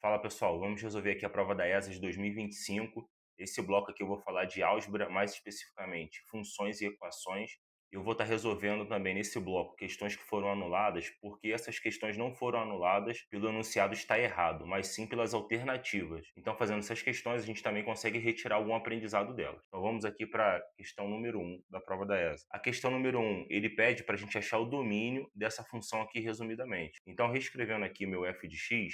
Fala pessoal, vamos resolver aqui a prova da ESA de 2025. Esse bloco aqui eu vou falar de álgebra, mais especificamente funções e equações. Eu vou estar resolvendo também nesse bloco questões que foram anuladas, porque essas questões não foram anuladas pelo enunciado estar errado, mas sim pelas alternativas. Então, fazendo essas questões, a gente também consegue retirar algum aprendizado delas. Então, vamos aqui para a questão número 1 da prova da ESA. A questão número 1, ele pede para a gente achar o domínio dessa função aqui resumidamente. Então, reescrevendo aqui meu f de x,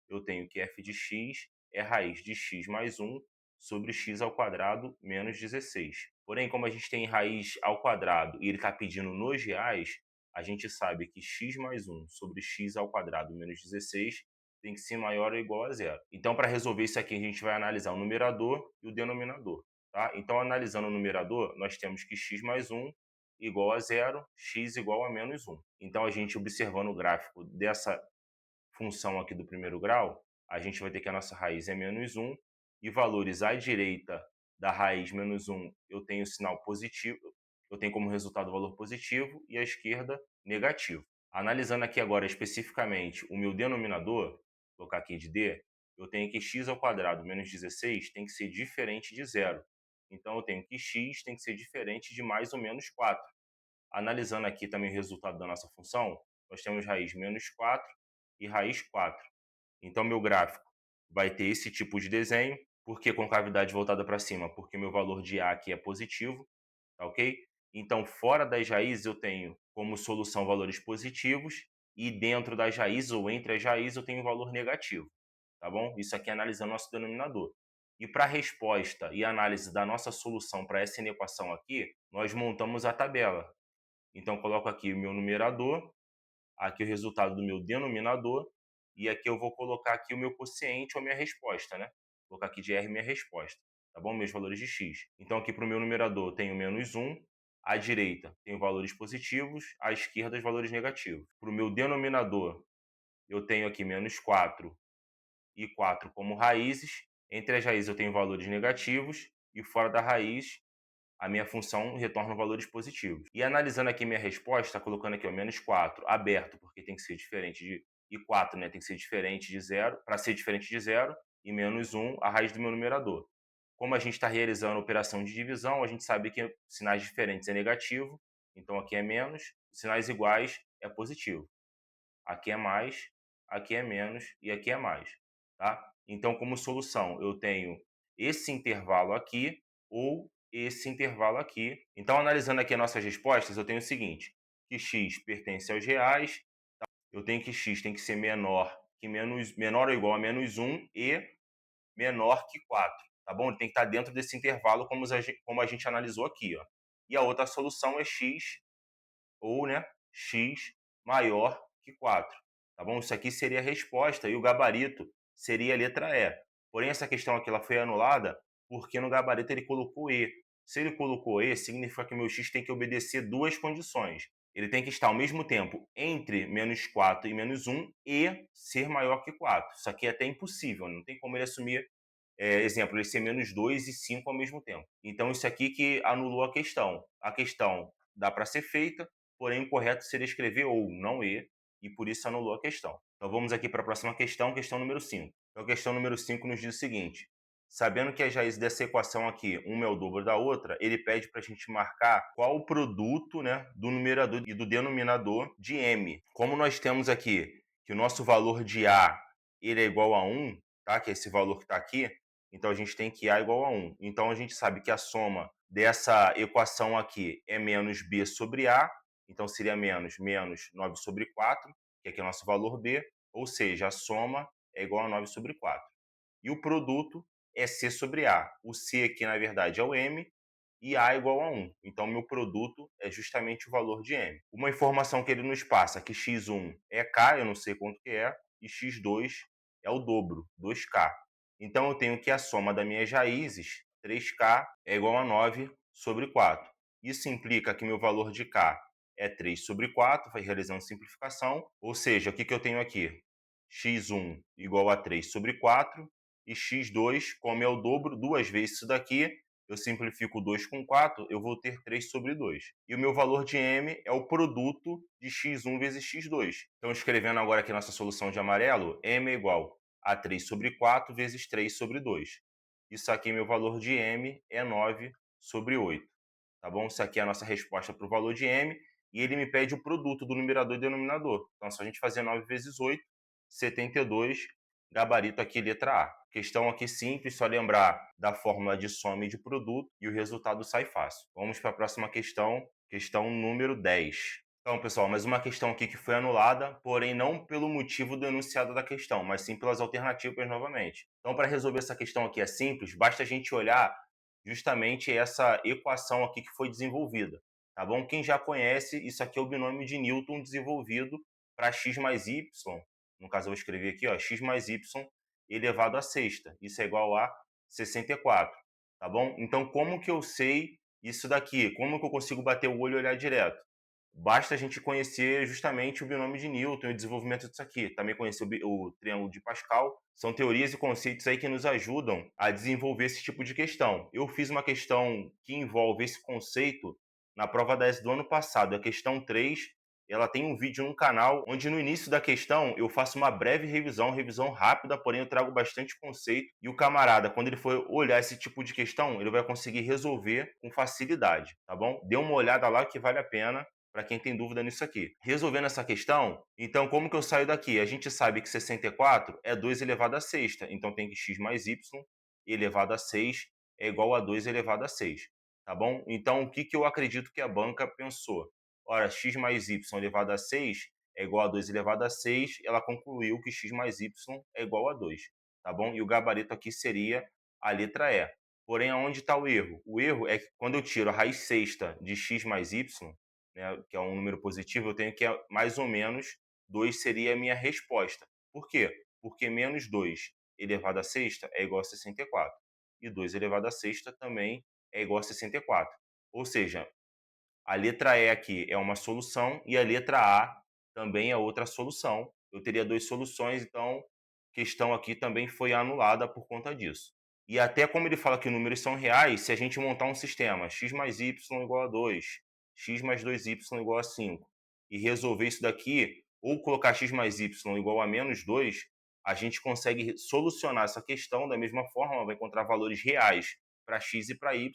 eu tenho que f de x é raiz de x mais 1 sobre x ao quadrado menos 16. Porém, como a gente tem raiz ao quadrado e ele está pedindo nos reais, a gente sabe que x mais 1 sobre x ao quadrado menos 16 tem que ser maior ou igual a zero. Então, para resolver isso aqui, a gente vai analisar o numerador e o denominador. Tá? Então, analisando o numerador, nós temos que x mais 1 igual a zero, x igual a menos 1. Então, a gente observando o gráfico dessa função aqui do primeiro grau, a gente vai ter que a nossa raiz é menos 1, e valores à direita da raiz menos 1 eu tenho sinal positivo, eu tenho como resultado o valor positivo, e à esquerda negativo. Analisando aqui agora especificamente o meu denominador, vou colocar aqui de D, eu tenho que x ao quadrado menos 16 tem que ser diferente de zero. Então eu tenho que x tem que ser diferente de mais ou menos 4. Analisando aqui também o resultado da nossa função, nós temos raiz menos 4 e raiz 4. Então, meu gráfico vai ter esse tipo de desenho. Por que concavidade voltada para cima? Porque meu valor de A aqui é positivo, tá ok? Então, fora das raízes, eu tenho como solução valores positivos, e dentro das raízes ou entre as raízes eu tenho um valor negativo, tá bom? Isso aqui é analisando nosso denominador. E para a resposta e análise da nossa solução para essa equação aqui, nós montamos a tabela. Então, eu coloco aqui o meu numerador, aqui o resultado do meu denominador, e aqui eu vou colocar aqui o meu quociente ou minha resposta, né? Vou colocar aqui de R minha resposta, tá bom? Meus valores de x. Então, aqui para o meu numerador eu tenho menos 1, à direita tenho valores positivos, à esquerda os valores negativos. Para o meu denominador, eu tenho aqui menos 4 e 4 como raízes. Entre as raízes eu tenho valores negativos, e fora da raiz a minha função retorna valores positivos. E analisando aqui minha resposta, colocando aqui o menos 4 aberto, porque tem que ser diferente de... E 4, né, tem que ser diferente de zero, para ser diferente de zero, e menos 1, a raiz do meu numerador. Como a gente está realizando a operação de divisão, a gente sabe que sinais diferentes é negativo, então aqui é menos, sinais iguais é positivo. Aqui é mais, aqui é menos e aqui é mais. Tá? Então, como solução, eu tenho esse intervalo aqui ou esse intervalo aqui. Então, analisando aqui as nossas respostas, eu tenho o seguinte, que x pertence aos reais, eu tenho que x tem que ser menor que menor ou igual a menos 1 e menor que 4. Tá bom? Ele tem que estar dentro desse intervalo como a gente analisou aqui. Ó. E a outra solução é x ou, né, x maior que 4. Tá bom? Isso aqui seria a resposta e o gabarito seria a letra E. Porém, essa questão aqui ela foi anulada porque no gabarito ele colocou E. Se ele colocou E, significa que o meu x tem que obedecer duas condições. Ele tem que estar ao mesmo tempo entre menos 4 e menos 1 e ser maior que 4. Isso aqui é até impossível, não tem como ele assumir, exemplo, ele ser menos 2 e 5 ao mesmo tempo. Então, isso aqui que anulou a questão. A questão dá para ser feita, porém o correto seria escrever ou, não e por isso anulou a questão. Então vamos aqui para a próxima questão, questão número 5. Então a questão número 5 nos diz o seguinte, sabendo que as raízes dessa equação aqui, uma é o dobro da outra, ele pede para a gente marcar qual o produto, né, do numerador e do denominador de m. Como nós temos aqui que o nosso valor de A ele é igual a 1, tá? Que é esse valor que está aqui, então a gente tem que A é igual a 1. Então a gente sabe que a soma dessa equação aqui é menos B sobre A, então seria menos 9 sobre 4, que aqui é o nosso valor B, ou seja, a soma é igual a 9 sobre 4. E o produto é C sobre A. O C aqui, na verdade, é o M, e A é igual a 1. Então, meu produto é justamente o valor de M. Uma informação que ele nos passa, que x1 é K, eu não sei quanto que é, e x2 é o dobro, 2K. Então, eu tenho que a soma das minhas raízes, 3K, é igual a 9 sobre 4. Isso implica que meu valor de K é 3 sobre 4, vai realizando simplificação. Ou seja, o que eu tenho aqui? x1 igual a 3 sobre 4, e x2, como é o dobro, duas vezes isso daqui, eu simplifico 2 com 4, eu vou ter 3 sobre 2. E o meu valor de m é o produto de x1 vezes x2. Então, escrevendo agora aqui nossa solução de amarelo, m é igual a 3 sobre 4 vezes 3 sobre 2. Isso aqui, meu valor de m é 9 sobre 8. Tá bom? Isso aqui é a nossa resposta para o valor de m, e ele me pede o produto do numerador e denominador. Então, se a gente fazer 9 vezes 8, 72, gabarito aqui, letra A. Questão aqui simples, só lembrar da fórmula de soma e de produto, e o resultado sai fácil. Vamos para a próxima questão, questão número 10. Então, pessoal, mais uma questão aqui que foi anulada, porém não pelo motivo do enunciado da questão, mas sim pelas alternativas novamente. Então, para resolver essa questão aqui é simples, basta a gente olhar justamente essa equação aqui que foi desenvolvida, tá bom? Quem já conhece, isso aqui é o binômio de Newton desenvolvido para x mais y, no caso eu vou escrever aqui, ó, x mais y elevado à sexta, isso é igual a 64, tá bom? Então, como que eu sei isso daqui? Como que eu consigo bater o olho e olhar direto? Basta a gente conhecer justamente o binômio de Newton e o desenvolvimento disso aqui. Também conhecer o triângulo de Pascal. São teorias e conceitos aí que nos ajudam a desenvolver esse tipo de questão. Eu fiz uma questão que envolve esse conceito na prova 10 do ano passado, a questão 3. Ela tem um vídeo no canal onde no início da questão eu faço uma breve revisão rápida, porém eu trago bastante conceito, e o camarada, quando ele for olhar esse tipo de questão, ele vai conseguir resolver com facilidade, tá bom? Dê uma olhada lá que vale a pena para quem tem dúvida nisso aqui. Resolvendo essa questão, então como que eu saio daqui? A gente sabe que 64 é 2 elevado a sexta, então tem que x mais y elevado a 6 é igual a 2 elevado a 6, tá bom? Então o que eu acredito que a banca pensou? Ora, x mais y elevado a 6 é igual a 2 elevado a 6, ela concluiu que x mais y é igual a 2, tá bom? E o gabarito aqui seria a letra E. Porém, aonde está o erro? O erro é que quando eu tiro a raiz sexta de x mais y, né, que é um número positivo, eu tenho que mais ou menos 2 seria a minha resposta. Por quê? Porque menos 2 elevado a sexta é igual a 64. E 2 elevado a sexta também é igual a 64. Ou seja, a letra E aqui é uma solução e a letra A também é outra solução. Eu teria duas soluções, então a questão aqui também foi anulada por conta disso. E até como ele fala que números são reais, se a gente montar um sistema x mais y igual a 2, x mais 2y igual a 5, e resolver isso daqui, ou colocar x mais y igual a menos 2, a gente consegue solucionar essa questão da mesma forma, vai encontrar valores reais para x e para y,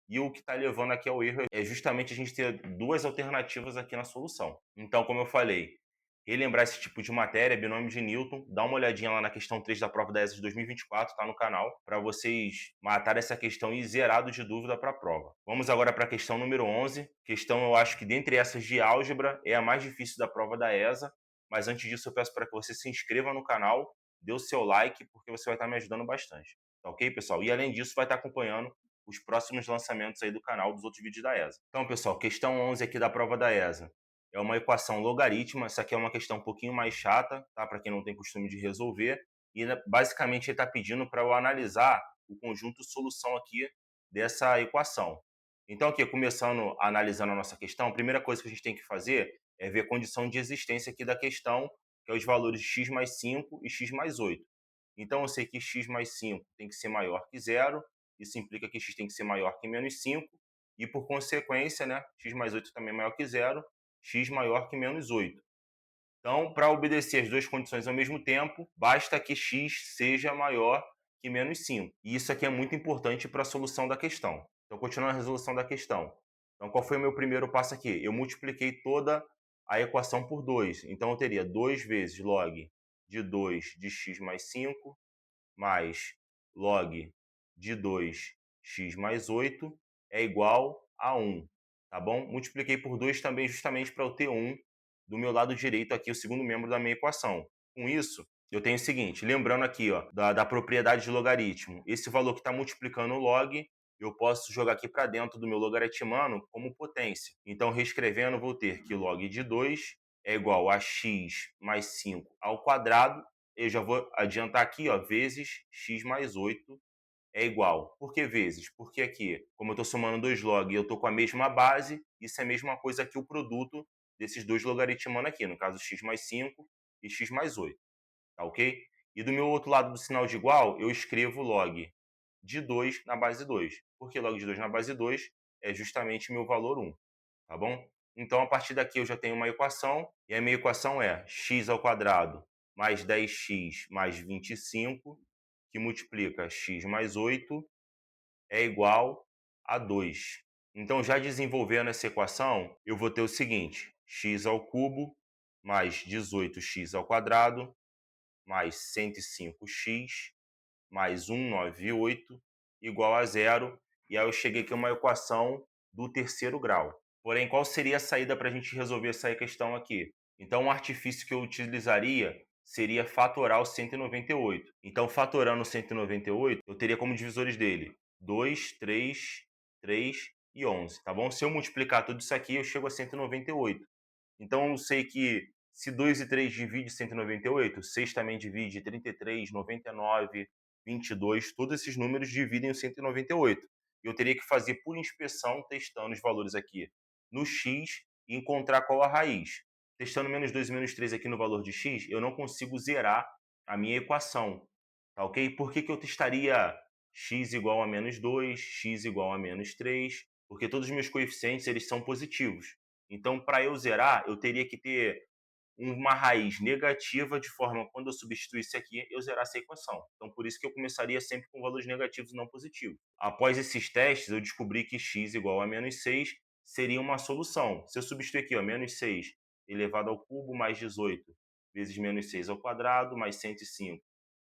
e o que está levando aqui ao erro é justamente a gente ter duas alternativas aqui na solução. Então, como eu falei, relembrar esse tipo de matéria, binômio de Newton, dá uma olhadinha lá na questão 3 da prova da ESA de 2024, tá no canal, para vocês matarem essa questão e zerado de dúvida para a prova. Vamos agora para a questão número 11. Questão, eu acho que dentre essas de álgebra, é a mais difícil da prova da ESA, mas antes disso eu peço para que você se inscreva no canal, dê o seu like, porque você vai estar me ajudando bastante. Tá ok, pessoal? E além disso, vai estar acompanhando os próximos lançamentos aí do canal dos outros vídeos da ESA. Então, pessoal, questão 11 aqui da prova da ESA. É uma equação logarítmica, essa aqui é uma questão um pouquinho mais chata, tá? Para quem não tem costume de resolver. E basicamente ele está pedindo para eu analisar o conjunto solução aqui dessa equação. Então, aqui, começando analisando a nossa questão, a primeira coisa que a gente tem que fazer é ver a condição de existência aqui da questão, que é os valores de x mais 5 e x mais 8. Então, eu sei que x mais 5 tem que ser maior que zero, isso implica que x tem que ser maior que menos 5, e por consequência, né, x mais 8 também é maior que zero, x maior que menos 8. Então, para obedecer as duas condições ao mesmo tempo, basta que x seja maior que menos 5. E isso aqui é muito importante para a solução da questão. Então, continuando a resolução da questão. Então, qual foi o meu primeiro passo aqui? Eu multipliquei toda a equação por 2. Então, eu teria 2 vezes log de 2 de x mais 5 mais log de 2x mais 8 é igual a 1, tá bom? Multipliquei por 2 também justamente para eu ter 1 do meu lado direito aqui, o segundo membro da minha equação. Com isso, eu tenho o seguinte, lembrando aqui ó, da propriedade de logaritmo, esse valor que está multiplicando o log, eu posso jogar aqui para dentro do meu logaritmano como potência. Então, reescrevendo, vou ter que log de 2 é igual a x mais 5 ao quadrado. Eu já vou adiantar aqui, ó, vezes x mais 8 é igual. Por que vezes? Porque aqui, como eu estou somando dois log e eu estou com a mesma base, isso é a mesma coisa que o produto desses dois logaritmando aqui, no caso x mais 5 e x mais 8, tá ok? E do meu outro lado do sinal de igual, eu escrevo log de 2 na base 2. Porque log de 2 na base 2 é justamente meu valor 1, tá bom? Então, a partir daqui eu já tenho uma equação, e a minha equação é x ao quadrado mais 10x mais 25, que multiplica x mais 8, é igual a 2. Então, já desenvolvendo essa equação, eu vou ter o seguinte: x ao cubo mais 18x ao quadrado mais 105x mais 198 igual a zero. E aí eu cheguei aqui a uma equação do terceiro grau. Porém, qual seria a saída para a gente resolver essa questão aqui? Então, o artifício que eu utilizaria seria fatorar o 198. Então, fatorando o 198, eu teria como divisores dele 2, 3, 3 e 11, tá bom? Se eu multiplicar tudo isso aqui, eu chego a 198. Então, eu sei que se 2 e 3 divide 198, 6 também divide 33, 99, 22, todos esses números dividem o 198. Eu teria que fazer por inspeção, testando os valores aqui no x e encontrar qual a raiz. Testando menos 2 e menos 3 aqui no valor de x, eu não consigo zerar a minha equação, tá ok? Por que eu testaria x igual a menos 2, x igual a menos 3? Porque todos os meus coeficientes eles são positivos. Então, para eu zerar, eu teria que ter uma raiz negativa, de forma quando eu substituísse aqui, eu zerasse a equação. Então, por isso que eu começaria sempre com valores negativos e não positivos. Após esses testes, eu descobri que x igual a menos 6 seria uma solução. Se eu substituir aqui, ó, menos 6 elevado ao cubo mais 18 vezes menos 6 ao quadrado mais 105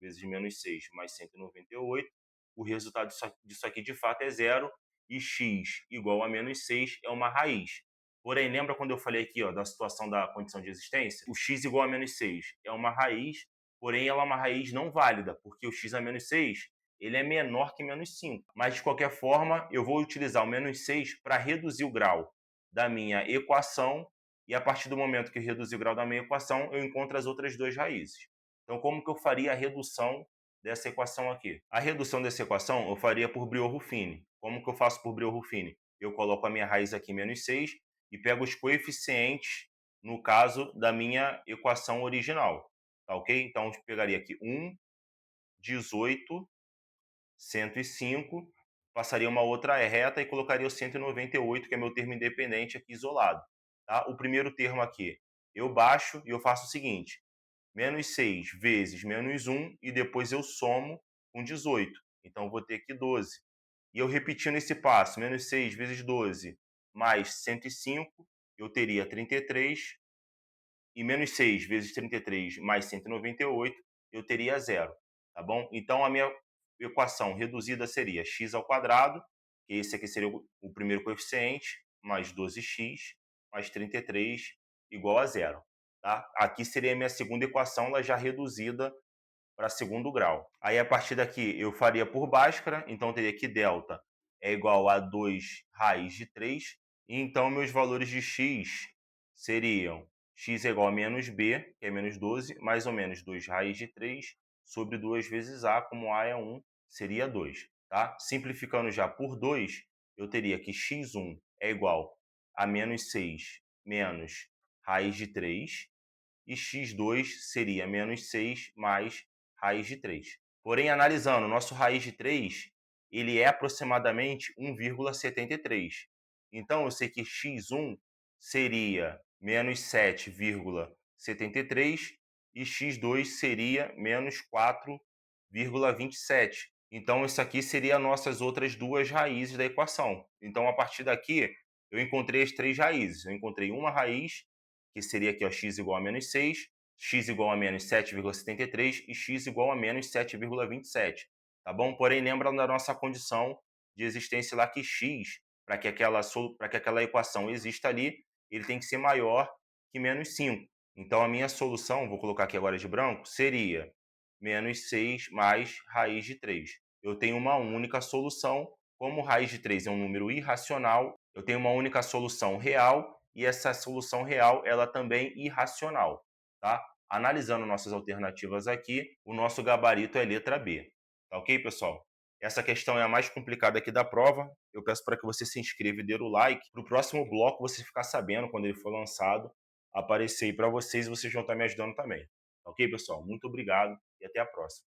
vezes menos 6 mais 198, o resultado disso aqui de fato é zero, e x igual a menos 6 é uma raiz. Porém, lembra quando eu falei aqui, ó, da situação da condição de existência? O x igual a menos 6 é uma raiz, porém ela é uma raiz não válida, porque o x a menos 6 ele é menor que menos 5. Mas, de qualquer forma, eu vou utilizar o menos 6 para reduzir o grau da minha equação, e a partir do momento que eu reduzir o grau da minha equação, eu encontro as outras duas raízes. Então, como que eu faria a redução dessa equação aqui? A redução dessa equação eu faria por Brillouin-Ruffini. Como que eu faço por Brillouin-Ruffini? Eu coloco a minha raiz aqui, menos 6, e pego os coeficientes, no caso da minha equação original. Tá ok? Então, eu pegaria aqui 1, 18, 105, passaria uma outra reta e colocaria o 198, que é meu termo independente aqui isolado. Tá? O primeiro termo aqui, eu baixo e eu faço o seguinte: menos 6 vezes menos 1, e depois eu somo com 18. Então, eu vou ter aqui 12. E eu repetindo esse passo, menos 6 vezes 12 mais 105, eu teria 33, e menos 6 vezes 33 mais 198, eu teria zero, tá bom? Então, a minha equação reduzida seria x ao quadrado, que esse aqui seria o primeiro coeficiente, mais 12x, mais 33, igual a zero. Tá? Aqui seria a minha segunda equação, ela já reduzida para segundo grau. Aí, a partir daqui, eu faria por Bhaskara, então teria que delta é igual a 2 raiz de 3, e então meus valores de x seriam x é igual a menos b, que é menos 12, mais ou menos 2 raiz de 3 sobre 2 vezes a, como a é 1, seria 2. Tá? Simplificando já por 2, eu teria que x1 é igual a menos 6 menos raiz de 3, e x2 seria menos 6 mais raiz de 3. Porém, analisando, o nosso raiz de 3, ele é aproximadamente 1,73. Então, eu sei que x1 seria menos 7,73 e x2 seria menos 4,27. Então, isso aqui seria as nossas outras duas raízes da equação. Então, a partir daqui, eu encontrei as três raízes. Eu encontrei uma raiz, que seria aqui, ó, x igual a menos 6, x igual a menos 7,73 e x igual a menos 7,27. Tá bom? Porém, lembra da nossa condição de existência lá que x, para que aquela equação exista ali, ele tem que ser maior que menos 5. Então, a minha solução, vou colocar aqui agora de branco, seria menos 6 mais raiz de 3. Eu tenho uma única solução. Como raiz de 3 é um número irracional, eu tenho uma única solução real, e essa solução real ela também é irracional. Tá? Analisando nossas alternativas aqui, o nosso gabarito é letra B. Tá ok, pessoal? Essa questão é a mais complicada aqui da prova. Eu peço para que você se inscreva e dê o like. Para o próximo bloco, você ficar sabendo quando ele for lançado, aparecer aí para vocês e vocês vão estar me ajudando também. Tá ok, pessoal? Muito obrigado e até a próxima.